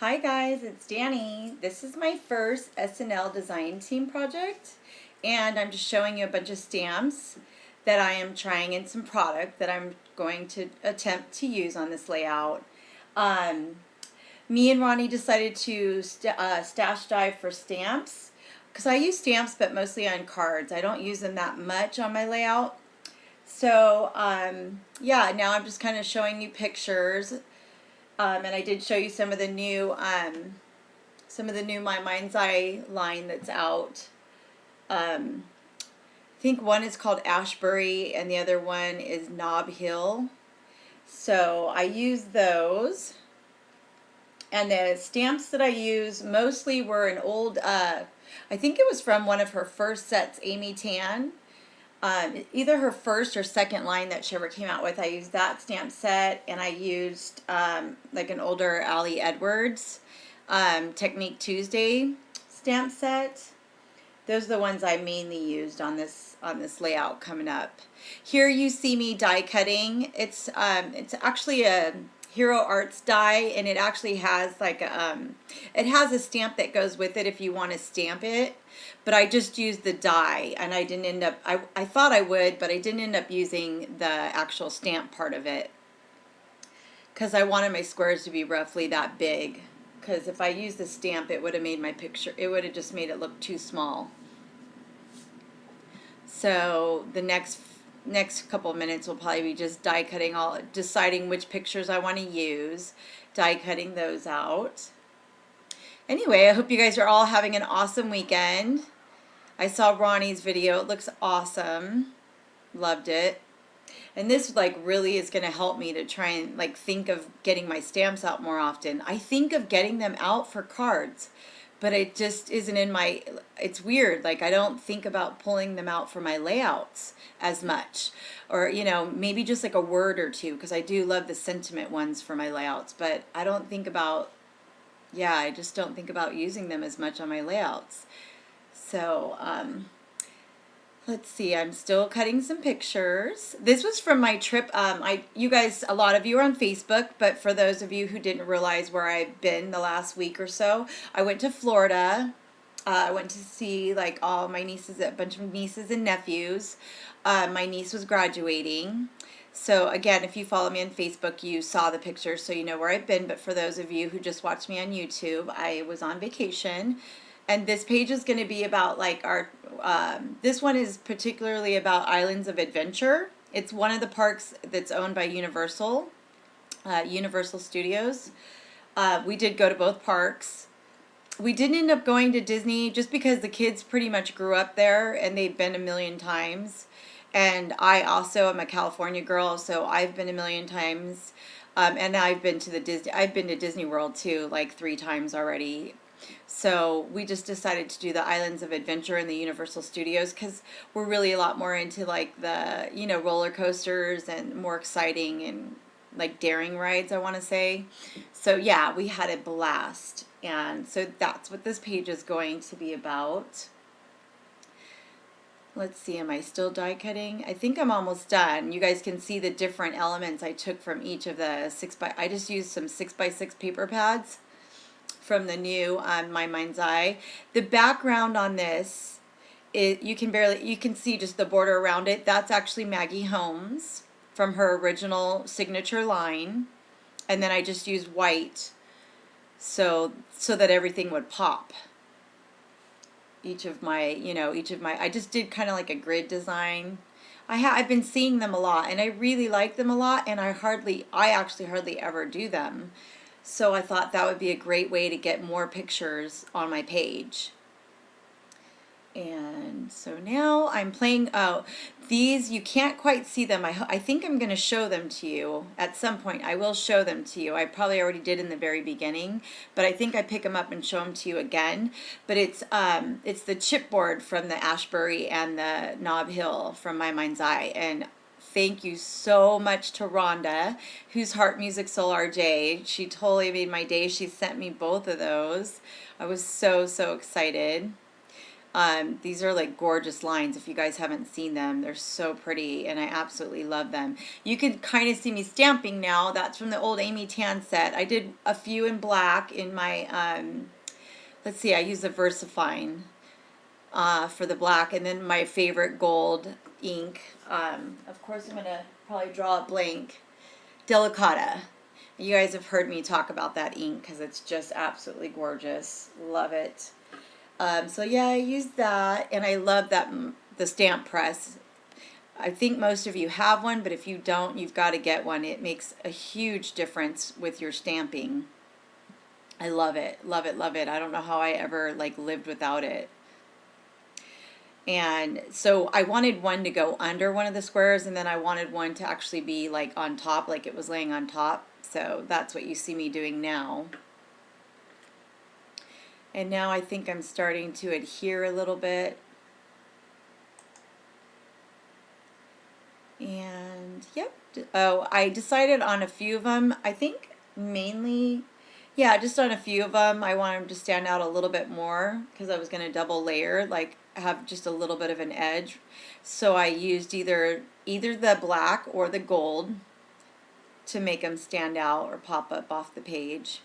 Hi guys, it's Danny. This is my first SNL Design Team project, and I'm just showing you a bunch of stamps that I am trying in some product that I'm going to attempt to use on this layout. Um, Me and Ronnie decided to stash dive for stamps because I use stamps but mostly on cards. I don't use them that much on my layout. So yeah, now I'm just kind of showing you pictures. And I did show you some of the new My Mind's Eye line that's out. I think one is called Ashbury and the other one is Knob Hill. So I use those. And the stamps that I use mostly were an old, I think it was from one of her first sets, Amy Tan. Either her first or second line that she ever came out with. I used that stamp set, and I used like an older Allie Edwards Technique Tuesday stamp set. Those are the ones I mainly used on this layout coming up. Here you see me die cutting. It's actually a Hero Arts die, and it actually has like it has a stamp that goes with it if you want to stamp it. But I just used the die, and I didn't end up. I thought I would, but I didn't end up using the actual stamp part of it because I wanted my squares to be roughly that big. Because if I used the stamp, it would have made my picture. It would have just made it look too small. So the next couple of minutes will probably be just die cutting, all deciding which pictures I want to use, die cutting those out. Anyway, I hope you guys are all having an awesome weekend. I saw Ronnie's video. It looks awesome. Loved it. And this like really is going to help me to try and like think of getting my stamps out more often. I think of getting them out for cards, but it just isn't in my, it's weird. Like I don't think about pulling them out for my layouts as much, or, you know, maybe just like a word or two, because I do love the sentiment ones for my layouts, but I don't think about, yeah, I just don't think about using them as much on my layouts. So, let's see, I'm still cutting some pictures. This was from my trip. You guys, a lot of you are on Facebook, but for those of you who didn't realize where I've been the last week or so, I went to Florida. I went to see like all my nieces, a bunch of nieces and nephews. My niece was graduating. So again, if you follow me on Facebook, you saw the pictures, so you know where I've been. But for those of you who just watched me on YouTube, I was on vacation. And this page is going to be about like our, this one is particularly about Islands of Adventure. It's one of the parks that's owned by Universal, Universal Studios. We did go to both parks. We didn't end up going to Disney just because the kids pretty much grew up there and they've been a million times. And I also am a California girl, so I've been a million times. And I've been to I've been to Disney World too, like 3 times already. So we just decided to do the Islands of Adventure in the Universal Studios because we're really a lot more into like the, you know, roller coasters and more exciting and like daring rides, I want to say. So yeah, we had a blast. And so that's what this page is going to be about. Let's see, am I still die cutting? I think I'm almost done. You guys can see the different elements I took from each of the I just used some 6x6 paper pads from the new My Mind's Eye. The background on this, you can see just the border around it. That's actually Maggie Holmes from her original signature line. And then I just used white so that everything would pop. Each of my, I just did kind of like a grid design. I've been seeing them a lot and I really like them a lot, and I actually hardly ever do them. So I thought that would be a great way to get more pictures on my page. And so now I'm playing, these, you can't quite see them. I think I'm going to show them to you at some point. I will show them to you. I probably already did in the very beginning, but I think I pick them up and show them to you again. But it's the chipboard from the Ashbury and the Knob Hill from My Mind's Eye. And thank you so much to Rhonda, who's Heart Music Soul RJ. She totally made my day. She sent me both of those. I was so excited. These are like gorgeous lines. If you guys haven't seen them, they're so pretty and I absolutely love them. You can kind of see me stamping now. That's from the old Amy Tan set. I did a few in black in my, let's see, I used the VersaFine for the black, and then my favorite gold ink. Of course, I'm going to probably draw a blank. Delicata. You guys have heard me talk about that ink because it's just absolutely gorgeous. Love it. So yeah, I used that, and I love that the stamp press. I think most of you have one, but if you don't, you've got to get one. It makes a huge difference with your stamping. I love it, love it, love it. I don't know how I ever like lived without it. And so I wanted one to go under one of the squares, and then I wanted one to actually be like on top, like it was laying on top. So that's what you see me doing now. And now I think I'm starting to adhere a little bit. And yep. Oh, I decided on a few of them. I think mainly, yeah, just on a few of them. I want them to stand out a little bit more because I was going to double layer, like have just a little bit of an edge. So I used either the black or the gold to make them stand out or pop up off the page.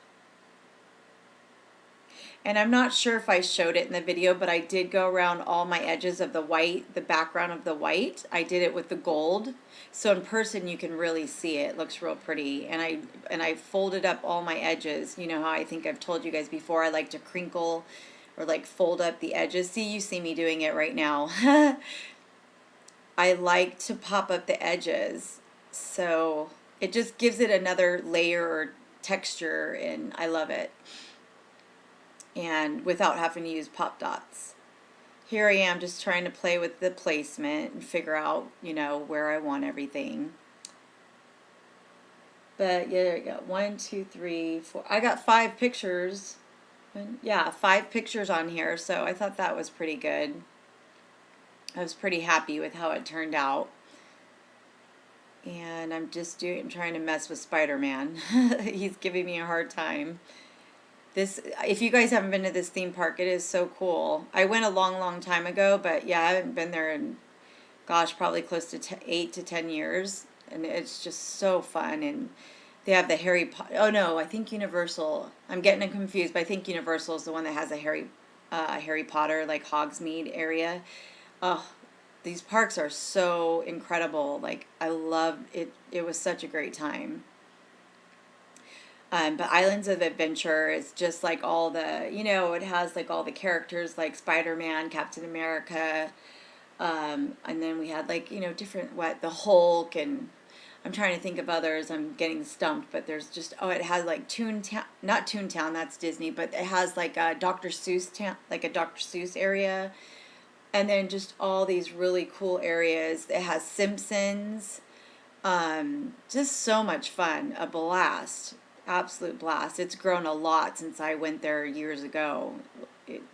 And I'm not sure if I showed it in the video, but I did go around all my edges of the white, the background of the white. I did it with the gold. So in person you can really see it. It looks real pretty. And I folded up all my edges. You know how I think I've told you guys before I like to crinkle or like fold up the edges. See, you see me doing it right now. I like to pop up the edges. So it just gives it another layer or texture, and I love it. And without having to use pop dots. Here I am just trying to play with the placement and figure out, you know, where I want everything. But yeah, there you go. 1, 2, 3, 4. I got 5 pictures. Yeah, 5 pictures on here, so I thought that was pretty good. I was pretty happy with how it turned out. And I'm trying to mess with Spider-Man. He's giving me a hard time. This, if you guys haven't been to this theme park, it is so cool. I went a long time ago, but yeah, I haven't been there in, gosh, probably close to 8 to 10 years. And it's just so fun. And they have the Harry Potter, oh no, I think Universal, I'm getting confused, but I think Universal is the one that has a Harry Potter, like Hogsmeade area. Oh, these parks are so incredible. Like, I love it. It was such a great time. But Islands of Adventure is just like all the, you know, it has like all the characters like Spider-Man, Captain America, and then we had like, you know, different, the Hulk, and I'm trying to think of others. I'm getting stumped, but there's just, oh, it has like Toontown, not Toontown, that's Disney, but it has like a Dr. Seuss town, like a Dr. Seuss area, and then just all these really cool areas. It has Simpsons, just so much fun, a blast. Absolute blast. It's grown a lot since I went there years ago.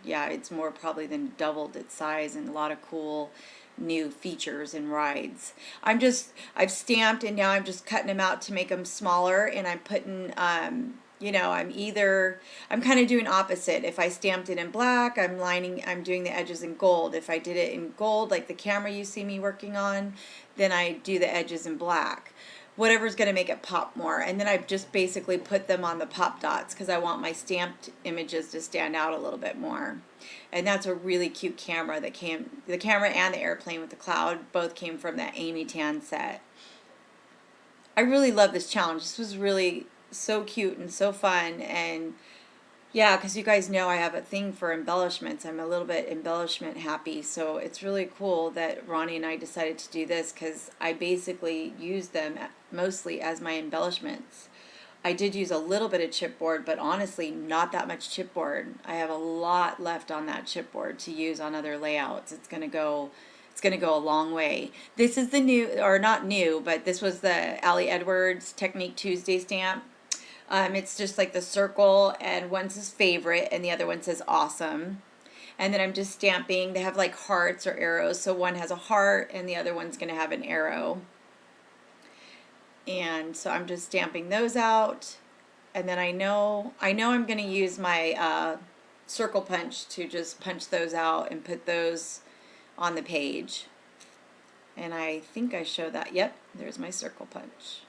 Yeah, it's more probably than doubled its size, and a lot of cool new features and rides. I've stamped, and now I'm just cutting them out to make them smaller, and I'm putting, you know, I'm kind of doing opposite. If I stamped it in black, I'm doing the edges in gold. If I did it in gold, like the camera you see me working on, then I do the edges in black. Whatever's going to make it pop more. And then I've just basically put them on the pop dots because I want my stamped images to stand out a little bit more. And that's a really cute camera that the camera and the airplane with the cloud both came from that Amy Tan set. I really love this challenge. This was really so cute and so fun. And yeah, because you guys know I have a thing for embellishments. I'm a little bit embellishment happy, so it's really cool that Ronnie and I decided to do this because I basically use them mostly as my embellishments. I did use a little bit of chipboard, but honestly, not that much chipboard. I have a lot left on that chipboard to use on other layouts. It's gonna go a long way. This is the new, or not new, but this was the Allie Edwards Technique Tuesday stamp. It's just like the circle, and one says favorite and the other one says awesome. And then I'm just stamping. They have like hearts or arrows, so one has a heart and the other one's going to have an arrow. And so I'm just stamping those out. And then I know I'm going to use my circle punch to just punch those out and put those on the page. And I think I show that. Yep, there's my circle punch.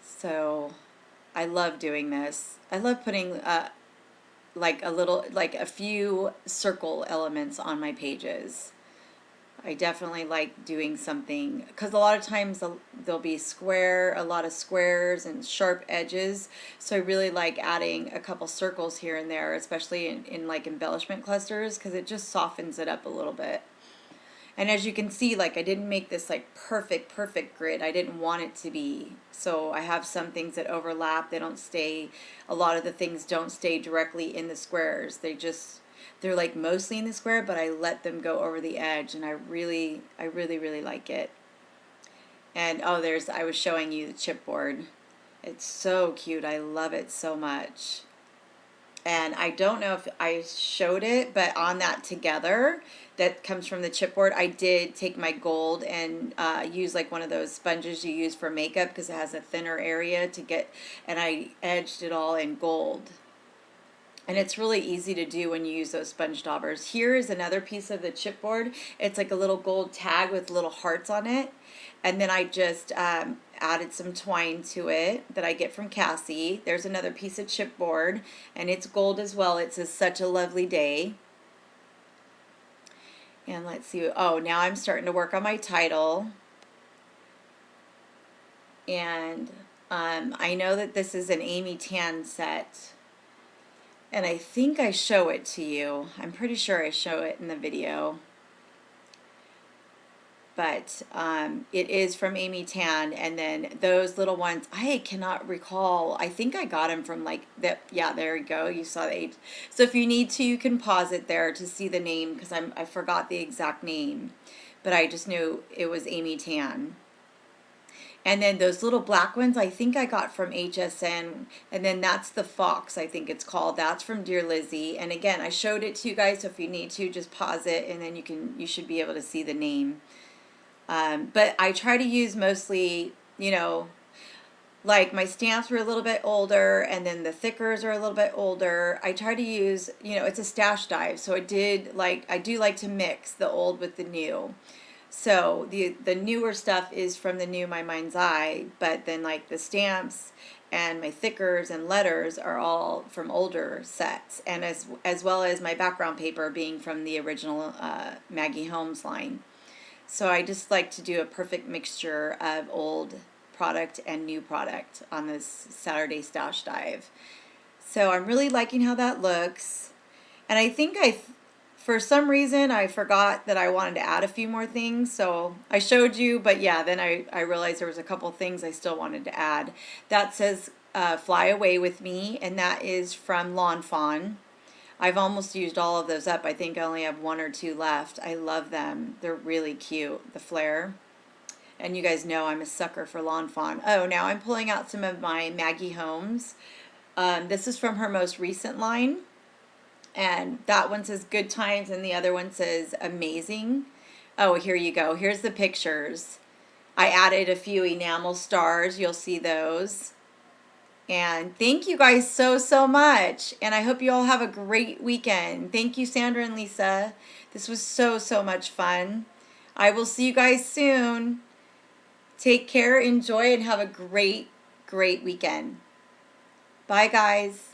So I love doing this. I love putting like a few circle elements on my pages. I definitely like doing something, because a lot of times there'll be a lot of squares and sharp edges. So I really like adding a couple circles here and there, especially in like embellishment clusters, because it just softens it up a little bit. And as you can see, like, I didn't make this like perfect grid. I didn't want it to be. So I have some things that overlap. They don't stay, a lot of the things don't stay directly in the squares. They're like mostly in the square, but I let them go over the edge, and I really like it. And oh, I was showing you the chipboard. It's so cute. I love it so much. And I don't know if I showed it, but on that together that comes from the chipboard, I did take my gold and use like one of those sponges you use for makeup, because it has a thinner area to get, and I edged it all in gold. And it's really easy to do when you use those sponge daubers. Here is another piece of the chipboard. It's like a little gold tag with little hearts on it. And then I just added some twine to it that I get from Cassie. There's another piece of chipboard, and it's gold as well. It says "Such a Lovely Day." And let's see. Oh, now I'm starting to work on my title. And I know that this is an Amy Tan set. And I think I show it to you. I'm pretty sure I show it in the video. But it is from Amy Tan. And then those little ones, I cannot recall. I think I got them from like that. Yeah, there you go. You saw the age. So if you need to, you can pause it there to see the name, because I forgot the exact name. But I just knew it was Amy Tan. And then those little black ones, I think I got from HSN. And then that's the fox, I think it's called. That's from Dear Lizzie. And again, I showed it to you guys, so if you need to, just pause it, and then you should be able to see the name. But I try to use mostly, you know, like my stamps were a little bit older, and then the thickers are a little bit older. I try to use, you know, it's a stash dive, so I do like to mix the old with the new. So the newer stuff is from the new My Mind's Eye, but then like the stamps and my thickers and letters are all from older sets, and as well as my background paper being from the original Maggie Holmes line. So I just like to do a perfect mixture of old product and new product on this Saturday stash dive. So I'm really liking how that looks, and I think for some reason, I forgot that I wanted to add a few more things, so I showed you, but yeah, then I realized there was a couple things I still wanted to add. That says Fly Away With Me, and that is from Lawn Fawn. I've almost used all of those up. I think I only have one or two left. I love them. They're really cute, the flare. And you guys know I'm a sucker for Lawn Fawn. Oh, now I'm pulling out some of my Maggie Holmes. This is from her most recent line. And that one says Good Times, and the other one says Amazing. Oh, here you go. Here's the pictures. I added a few enamel stars. You'll see those. And thank you guys so much. And I hope you all have a great weekend. Thank you, Sandra and Lisa. This was so much fun. I will see you guys soon. Take care, enjoy, and have a great weekend. Bye, guys.